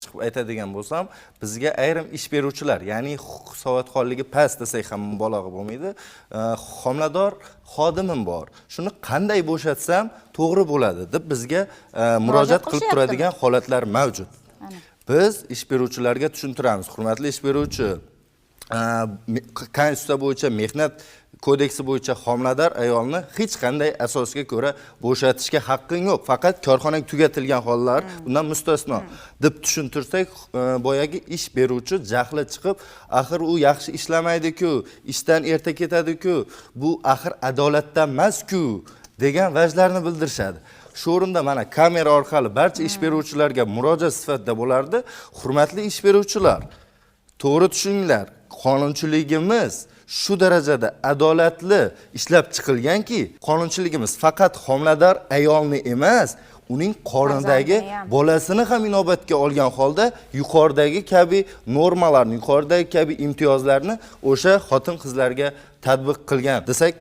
chiqib aytadigan bo'lsam, bizga ayrim ish beruvchilar, ya'ni savodxonligi past desak ham mubolag'a bo'lmaydi, homilador xodimim bor. Shuni qanday bo'shatsam to'g'ri bo'ladi deb bizga murojaat qilib turadigan holatlar mavjud. Biz ish beruvchilarga tushuntiramiz, hurmatli ish beruvchi, konstitutsiya bo'yicha, mehnat kodeksi bo'yicha homilador ayolni hech qanday asosga ko'ra bo'shatishga haqqing yo'q. Faqat korxonang tugatilgan hollar bundan mustasno deb tushuntirsak, boyagi ish beruvchi jahli chiqib, axir u yaxshi ishlamaydi-ku, ishdan erta ketadi-ku, bu axir adolatdan emas-ku degan vajlarni bildirishadi. Shu o'rinda mana kamera orqali barcha ish beruvchilarga murojaat sifatida bo'lardi. Hurmatli ish beruvchilar, to'g'ri tushuninglar. Qonunchiligimiz shu darajada adolatli ishlab chiqilganki, qonunchiligimiz faqat homilador ayolni emas, uning qornidagi bolasini ham inobatga olgan holda yuqoridagi kabi normalarni, yuqoridagi kabi imtiyozlarni o'sha xotin-qizlarga tatbiq qilgan desak